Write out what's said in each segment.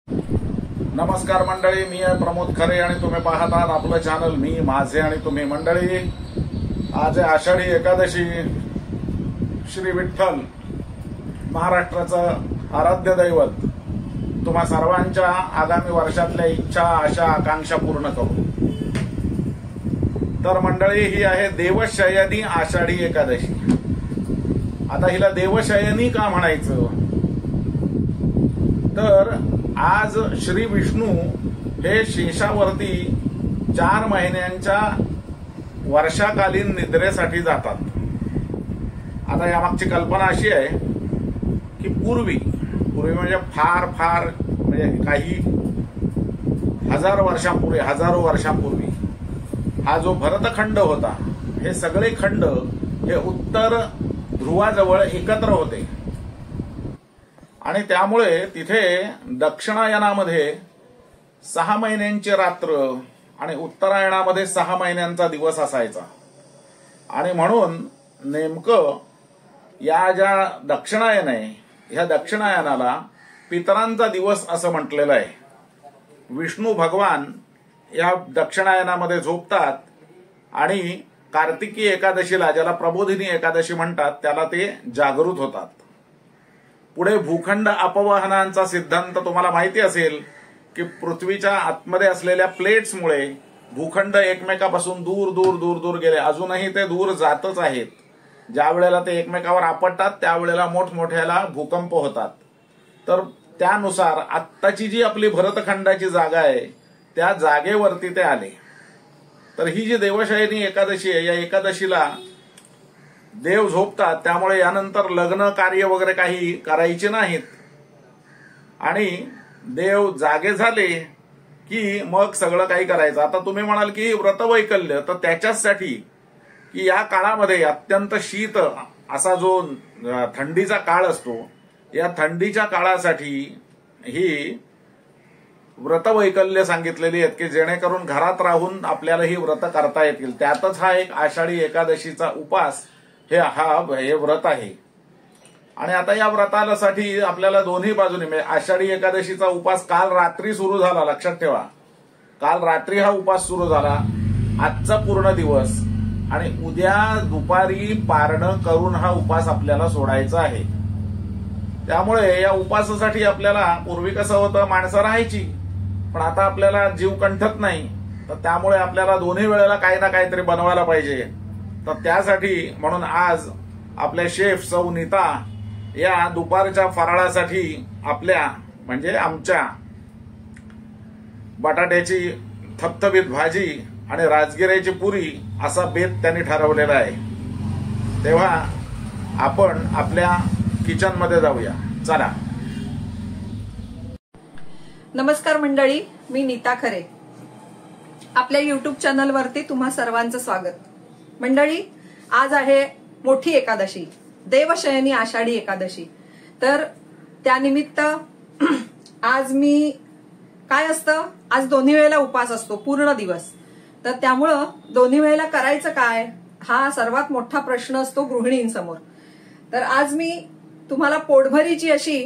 नमस्कार मंडळी, मी आहे प्रमोद खरे आणि तुम्ही पाहत आहात आपलं चॅनल मी माझे आणि तुम्ही. मंडळी, आज आहे आषाढी एकादशी. श्री विठ्ठल महाराष्ट्राचं आराध्य दैवत तुम्हा सर्वांच्या आगामी वर्षातल्या इच्छा, आशा, आकांक्षा पूर्ण करू. तर मंडळी, ही आहे देवशयनी आषाढी एकादशी. आता हिला देवशयनी का म्हणायचं, तर आज श्री विष्णू हे शेषावरती 4 महिन्यांच्या वर्षाकालीन निद्रेसाठी जातात. आता यामागची कल्पना अशी आहे की पूर्वी म्हणजे फार म्हणजे काही हजारो वर्षांपूर्वी हा जो भरतखंड होता, हे सगळे खंड हे उत्तर ध्रुवाजवळ एकत्र होते आणि त्यामुळे तिथे दक्षिणायनामध्ये 6 महिन्यांची रात्र आणि उत्तरायणामध्ये 6 महिन्यांचा दिवस असायचा. आणि म्हणून नेमकं या ज्या दक्षिणायन आहे, ह्या दक्षिणायनाला पितरांचा दिवस असं म्हटलेलं आहे. विष्णू भगवान या दक्षिणायनामध्ये झोपतात आणि कार्तिकी एकादशीला, ज्याला प्रबोधिनी एकादशी म्हणतात, त्याला ते जागृत होतात. पुढे भूखंड अपवहनांचा सिद्धांत तुम्हाला माहिती असेल की पृथ्वीच्या आतमध्ये असलेल्या प्लेट्समुळे भूखंड एकमेकापासून दूर दूर दूर दूर गेले. अजूनही ते दूर जातच आहेत. ज्या वेळेला ते एकमेकावर आपटतात त्यावेळेला मोठमोठ्याला भूकंप होतात. तर त्यानुसार आत्ताची जी आपली भरतखंडाची जागा आहे त्या जागेवरती ते आले. तर ही जी देवशयनी एकादशी आहे, या एकादशीला देव झोपतात, त्यामुळे यानंतर लग्न कार्य वगैरे काही करायचे नाहीत आणि देव जागे झाले की मग सगळं काही करायचं. आता तुम्ही म्हणाल की व्रतवैकल्य, तर त्याच्यासाठी की या काळामध्ये अत्यंत शीत असा जो थंडीचा काळ असतो, या थंडीच्या काळासाठी ही व्रतवैकल्य सांगितलेली आहेत की जेणेकरून घरात राहून आपल्याला ही व्रत करता येतील. त्यातच हा एक आषाढी एकादशीचा उपास हे व्रत आहे. आणि आता या व्रतासाठी आपल्याला दोन्ही बाजूने, म्हणजे आषाढी एकादशीचा उपास काल रात्री सुरू झाला, लक्षात ठेवा. काल रात्री हा उपास सुरू झाला, आजचा पूर्ण दिवस, आणि उद्या दुपारी पारणं करून हा उपास आपल्याला सोडायचा आहे. त्यामुळे या उपासासाठी आपल्याला, पूर्वी कसं होतं, माणसं राहायची, पण आता आपल्याला जीव कंठत नाही, तर त्यामुळे आपल्याला दोन्ही वेळेला काही ना काहीतरी बनवायला पाहिजे. तर त्यासाठी म्हणून आज आपल्या शेफ सौ नीता या दुपारच्या फराळासाठी आपल्या, म्हणजे आमच्या बटाट्याची थपथपीत भाजी आणि राजगिऱ्याची पुरी असा बेत त्यांनी ठरवलेला आहे. तेव्हा आपण आपल्या किचन मध्ये जाऊया, चला. नमस्कार मंडळी, मी नीता खरे. आपल्या युट्यूब चॅनल वरती तुम्हा सर्वांचं स्वागत. मंडळी, आज आहे मोठी एकादशी, देवशयनी आषाढी एकादशी. तर त्यानिमित्त आज मी काय असतं, आज दोन्ही वेळेला उपास असतो पूर्ण दिवस. तर त्यामुळं दोन्ही वेळेला करायचं काय, हा सर्वात मोठा प्रश्न असतो गृहिणींसमोर. तर आज मी तुम्हाला पोटभरीची अशी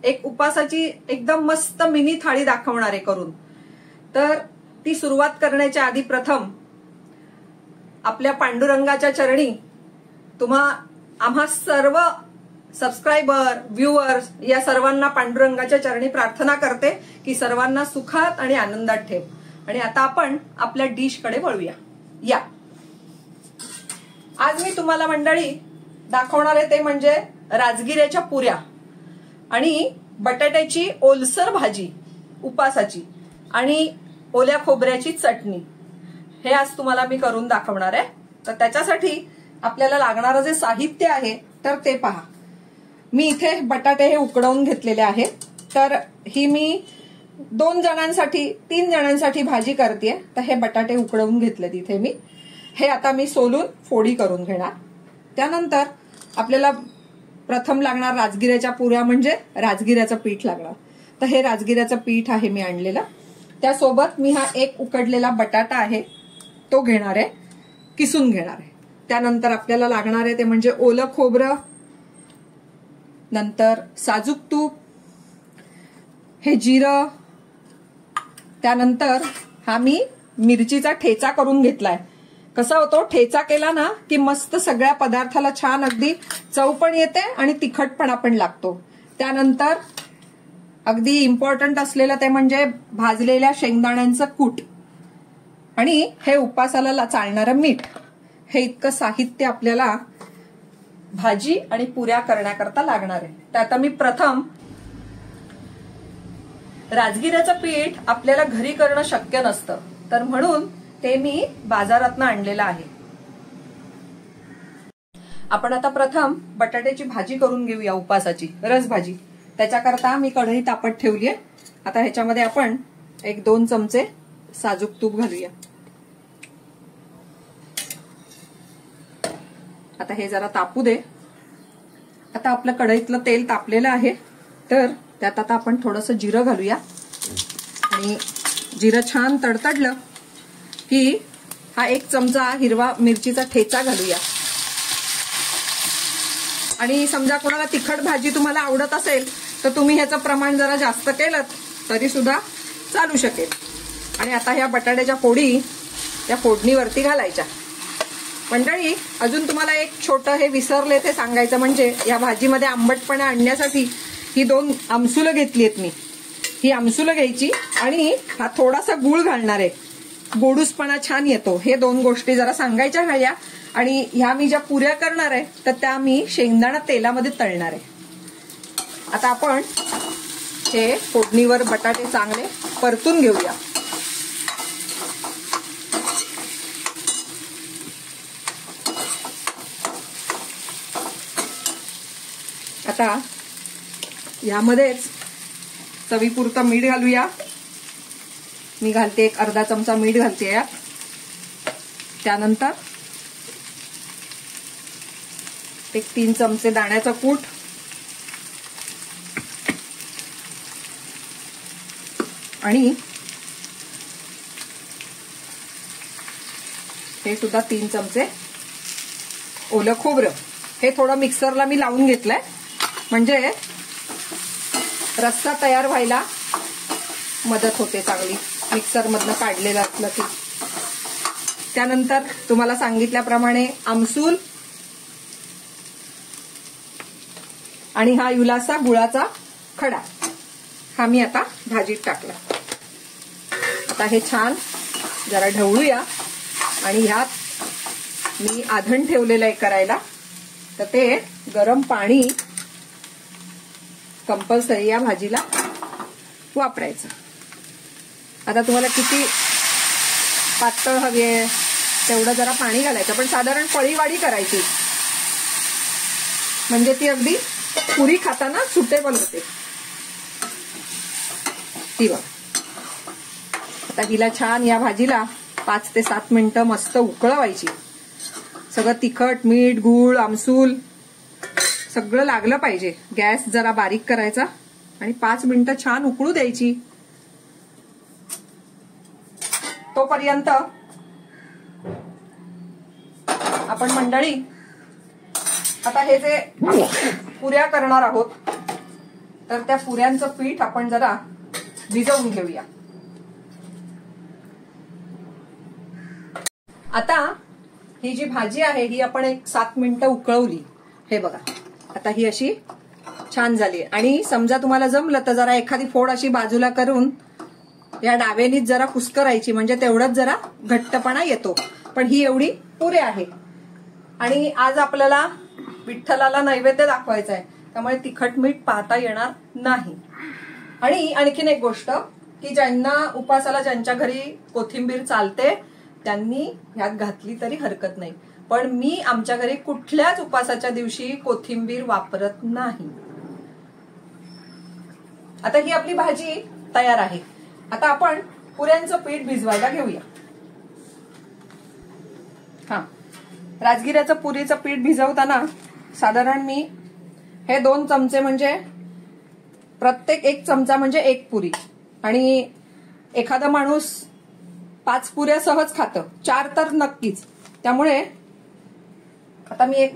एक उपासाची एकदम मस्त मिनी थाळी दाखवणार आहे करून. तर ती सुरुवात करण्याच्या आधी प्रथम आपल्या पांडुरंगाच्या चरणी आम्हा सर्व सबस्क्रायबर, व्ह्युअर्स या सर्वांना पांडुरंगाच्या चरणी प्रार्थना करते की सर्वांना सुखात आणि आनंदात ठेव. आणि आता आपण आपल्या डिश कडे वळूया. या, आज मी तुम्हाला मंडळी दाखवणार आहे ते म्हणजे राजगिऱ्याच्या पुऱ्या आणि बटाट्याची ओलसर भाजी उपासाची आणि ओल्या खोबऱ्याची चटणी. हे आज तुम्हाला मी करून दाखवणार आहे. तर त्याच्यासाठी आपल्याला लागणारं जे साहित्य आहे तर ते पहा. मी इथे बटाटे हे उकडवून घेतलेले आहेत. तर ही मी 2 जणांसाठी 3 जणांसाठी भाजी करते. तर हे बटाटे उकडवून घेतले तिथे मी. हे आता मी सोलून फोडी करून घेणार. त्यानंतर आपल्याला प्रथम लागणार राजगिऱ्याच्या पुऱ्या, म्हणजे राजगिऱ्याचं पीठ लागणार. तर हे राजगिऱ्याचं पीठ आहे मी आणलेलं. त्यासोबत मी हा एक उकडलेला बटाटा आहे तो घेणार आहे, किसून घेणार आहे. त्यानंतर आपल्याला लागणार आहे ते म्हणजे ओलं खोबरं, नंतर साजूक तूप, हे जिरं, त्यानंतर हा मी मिरचीचा ठेचा करून घेतलाय. कसा होतो ठेचा केला ना की मस्त सगळ्या पदार्थाला छान अगदी चव पण येते आणि तिखटपणा पण लागतो. त्यानंतर अगदी इम्पॉर्टंट असलेलं ते म्हणजे भाजलेल्या शेंगदाण्यांचं कूट आणि हे उपासाला चालणारं मीठ. हे इतकं साहित्य आपल्याला भाजी आणि पुऱ्या करण्याकरता लागणार आहे. तर आता मी प्रथम राजगिऱ्याचं पीठ आपल्याला घरी करणं शक्य नसतं, तर म्हणून ते मी बाजारातनं आणलेलं आहे. आपण आता प्रथम बटाट्याची भाजी करून घेऊया, उपासाची रस भाजी. त्याच्याकरता मी कढई तापत ठेवलीये. आता ह्याच्यामध्ये आपण 1-2 चमचे साजूक तूप घालूया. आता हे जरा तापू दे. आता आपलं कढईतलं तेल तापलेलं आहे, तर त्यात आता आपण थोडंसं जिरं घालूया. आणि जिरं छान तडतडलं की हा 1 चमचा हिरवा मिरचीचा ठेचा घालूया. आणि समजा कोणाला तिखट भाजी तुम्हाला आवडत असेल तर तुम्ही ह्याचं प्रमाण जरा जास्त केलं तरी सुद्धा चालू शकेल. आणि आता ह्या बटाट्याच्या फोडी त्या फोडणीवरती घालायच्या. मंडळी, अजून तुम्हाला एक छोटं हे विसरले ते सांगायचं, म्हणजे या भाजीमध्ये आंबटपणा आणण्यासाठी ही 2 आमसुलं घेतलीत मी. ही आमसुलं घ्यायची आणि हा थोडासा गूळ घालणार आहे, गोडूसपणा छान येतो. हे 2 गोष्टी जरा सांगायच्या राहिल्या. आणि ह्या मी ज्या पुऱ्या करणार आहे तर त्या मी शेंगदाणा तेलामध्ये तळणार आहे. आता आपण हे फोडणीवर बटाटे चांगले परतून घेऊया. आता यामध्येच चवीपुरतं मीठ घालूया. मी घालते 1 अर्धा चमचा मीठ घालते यात. त्यानंतर 3 चमचे दाण्याचा कूट, आणि हे सुद्धा 3 चमचे ओलं खोबरं. हे थोडं मिक्सरला मी लावून घेतलंय, म्हणजे रस्सा तयार व्हायला मदत होते चांगली, मिक्सर मधनं काढलेलं असलं की. त्यानंतर तुम्हाला सांगितल्याप्रमाणे आमसूल आणि हा युलासा गुळाचा खडा हा मी आता भाजीत टाकला. आता हे छान जरा ढवळूया. आणि ह्यात मी आधण ठेवलेलं आहे करायला, तर ते गरम पाणी कंपल्सरी या भाजीला वापरायचं. आता तुम्हाला किती पातळ हवी आहे तेवढं जरा पाणी घालायचं, पण साधारण पळीवाडी करायची, म्हणजे ती अगदी पुरी खाताना सुटेबल होते. ती बघ. आता हिला छान या भाजीला 5 ते 7 मिनिटं मस्त उकळवायची. सगळं तिखट, मीठ, गूळ, आमसूल सगळं लागलं पाहिजे. गॅस जरा बारीक करायचा आणि 5 मिनिटं छान उकळू द्यायची. तोपर्यंत आपण मंडळी आता हे जे पुऱ्या करणार आहोत तर त्या पुऱ्यांचं पीठ आपण जरा भिजवून घेऊया. आता ही जी भाजी आहे ही आपण 7 मिनिटं उकळवली. हे बघा, आता ही अशी छान झाली. आणि समजा तुम्हाला जमलं तर जरा एखादी फोड अशी बाजूला करून या डाव्यानीच जरा कुस्करायची, म्हणजे तेवढंच जरा घट्टपणा येतो. पण ही एवढी पुरे आहे. आणि आज आपल्याला विठ्ठलाला नैवेद्य दाखवायचा आहे, त्यामुळे तिखट मीठ पाहता येणार नाही. आणि आणखीन एक गोष्ट की ज्यांना उपासाला ज्यांच्या घरी कोथिंबीर चालते त्यांनी ह्यात घातली तरी हरकत नाही, पण मी आमच्या घरी कुठल्याच उपासाच्या दिवशी कोथिंबीर वापरत नाही. आता ही आपली भाजी तयार आहे. आता आपण पुऱ्यांचं पीठ भिजवायला घेऊया. राजगिऱ्याचं पुरीचं पीठ भिजवताना साधारण मी हे 2 चमचे म्हणजे प्रत्येक 1 चमचा म्हणजे 1 पुरी. आणि एखादा माणूस 5 पुऱ्या सहज खातं, 4 तर नक्कीच. त्यामुळे आता मी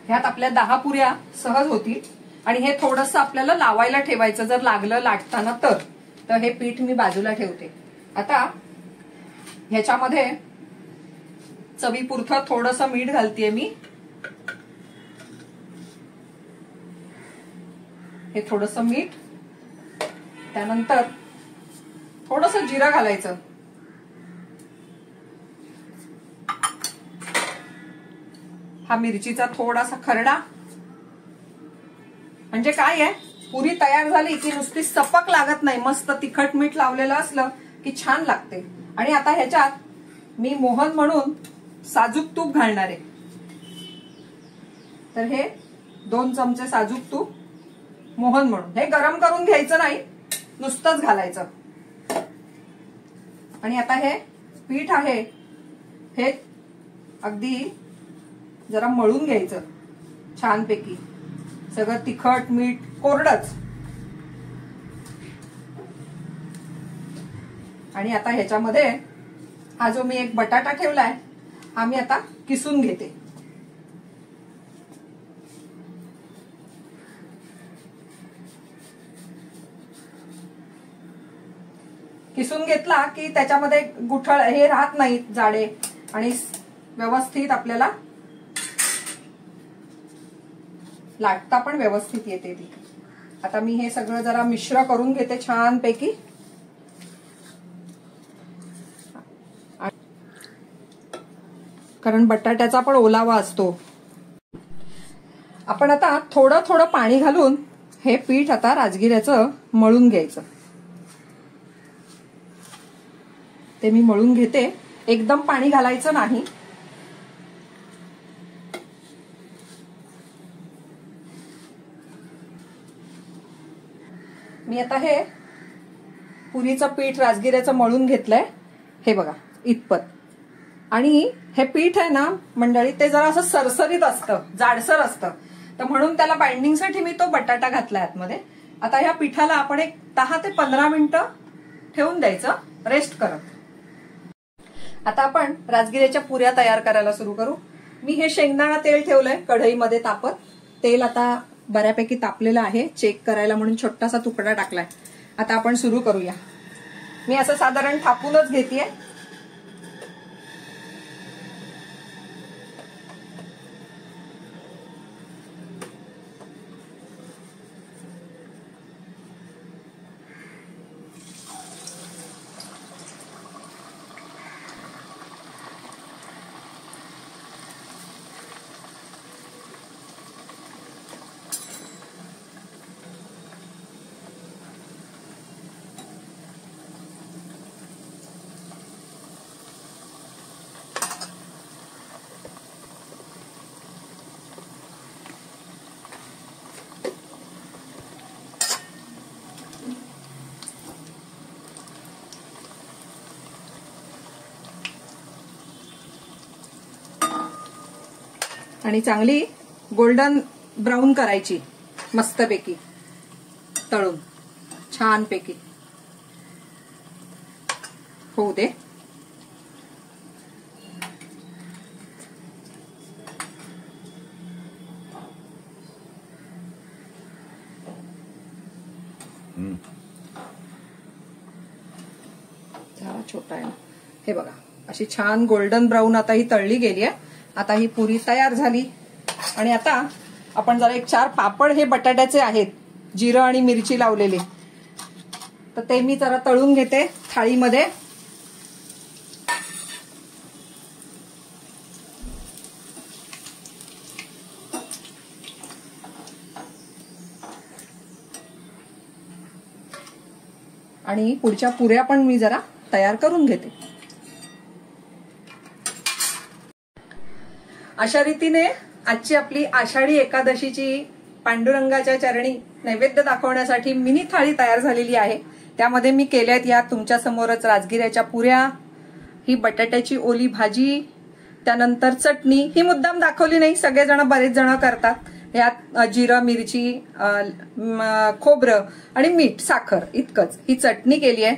ह्यात आपल्या 10 पुऱ्या सहज होतील आणि हे थोडंसं आपल्याला लावायला ठेवायचं जर लागलं लाटताना तर हे पीठ मी बाजूला ठेवते. आता ह्याच्यामध्ये चवीपुरतं थोडंसं मीठ घालतेय मी. हे थोडंसं मीठ, त्यानंतर थोडंसं जिरं घालायचं. हा मिरचीचा थोडासा खरडा. म्हणजे काय आहे, पुरी तयार झाली की नुसती सपक लागत नाही, मस्त तिखट मीठ लावलेलं असलं की छान लागते. आणि आता ह्याच्यात मी मोहन म्हणून साजूक तूप घालणार आहे. तर हे 2 चमचे साजूक तूप मोहन म्हणून. हे गरम करून घ्यायचं नाही, नुसतंच घालायचं. आणि आता हे पीठ आहे हे अगदी जरा मळून घ्यायचं छानपैकी. सगळं तिखट मीठ कोरडच. आणि आता ह्याच्यामध्ये हा जो मी एक बटाटा ठेवलाय हा मी आता किसून घेते. किसून घेतला की त्याच्यामध्ये गुठळ हे राहत नाही जाडे आणि व्यवस्थित आपल्याला लाटता पण व्यवस्थित येते ती. आता मी हे सगळं जरा मिश्र करून घेते छानपैकी. कारण बटाट्याचा पण ओलावा असतो. आपण आता थोडं थोडं पाणी घालून हे पीठ आता राजगिऱ्याचं मळून घ्यायचं. ते मी मळून घेते. एकदम पाणी घालायचं नाही. मी आता हे पुरीचं पीठ राजगिऱ्याचं मळून घेतलंय. हे बघा इतपत. आणि हे पीठ आहे ना मंडळी, ते जरा असं सरसरीत असतं, जाडसर असतं. तर म्हणून त्याला बाइंडिंगसाठी मी तो बटाटा घातलाय आतमध्ये. आता ह्या पिठाला आपण एक 10 ते 15 मिनिटं ठेवून द्यायचं रेस्ट करत. आता आपण राजगिऱ्याच्या पुऱ्या तयार करायला सुरू करू. मी हे शेंगदाणा तेल ठेवलंय कढईमध्ये तापत. तेल आता बऱ्यापैकी तापलेलं आहे. चेक करायला म्हणून छोटासा तुकडा टाकलाय. आता आपण सुरू करूया. मी असं साधारण थापूनच घेतेय. आणि चांगली गोल्डन ब्राऊन करायची मस्तपैकी तळून छानपैकी होऊ दे. जरा छोटा आहे ना. हे बघा अशी छान गोल्डन ब्राऊन आता ही तळली गेली आहे. आता ही पुरी तयार झाली. आणि आता आपण जरा 1-4 पापड हे बटाट्याचे आहेत जिरं आणि मिरची लावलेले, तर ते मी जरा तळून घेते थाळीमध्ये. आणि पुढच्या पुऱ्या पण मी जरा तयार करून घेते. अशा रीतीने आजची आपली आषाढी एकादशीची पांडुरंगाच्या चरणी नैवेद्य दाखवण्यासाठी मिनी थाळी तयार झालेली आहे. त्यामध्ये मी केल्यात या तुमच्या समोरच राजगिऱ्याच्या पुऱ्या, ही बटाट्याची ओली भाजी, त्यानंतर चटणी. ही मुद्दाम दाखवली नाही, सगळेजण बरेच जण करतात. यात जिरं मिरची खोबरं आणि मीठ साखर इतकंच ही चटणी केली आहे.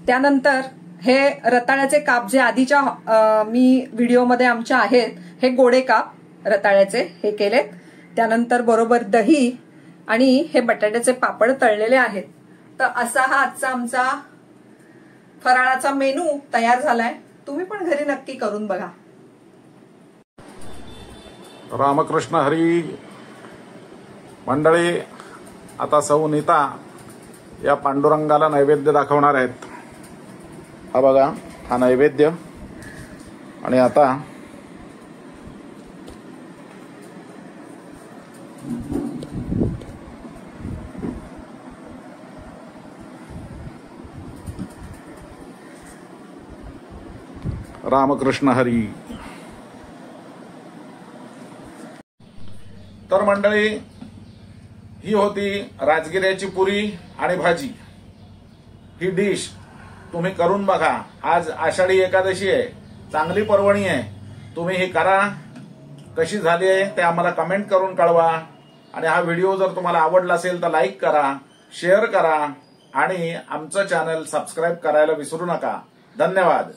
त्यानंतर हे रताळ्याचे काप जे आधीच्या मी व्हिडिओमध्ये आमच्या आहेत, हे गोडे काप रताळ्याचे हे केलेत. त्यानंतर बरोबर दही आणि हे बटाट्याचे पापड तळलेले आहेत. तर असा हा आजचा आमचा फराळाचा मेनू तयार झालाय. तुम्ही पण घरी नक्की करून बघा. रामकृष्ण हरी. मंडळी, आता सौ नीता या पांडुरंगाला नैवेद्य दाखवणार आहेत. हा बघा, हा नैवेद्य. आणि आता रामकृष्ण हरी. तर मंडळी, ही होती राजगिऱ्याची पुरी आणि भाजी. ही डिश तुम्ही करून बघा. आज आषाढी एकादशी आहे, चांगली पर्वणी आहे. तुम्ही ही करा. कशी झाली आहे ते आम्हाला कमेंट करून कळवा. आणि हा व्हिडिओ जर तुम्हाला आवडला असेल तर लाईक करा, शेअर करा आणि आमचं चॅनल सबस्क्राईब करायला विसरू नका. धन्यवाद.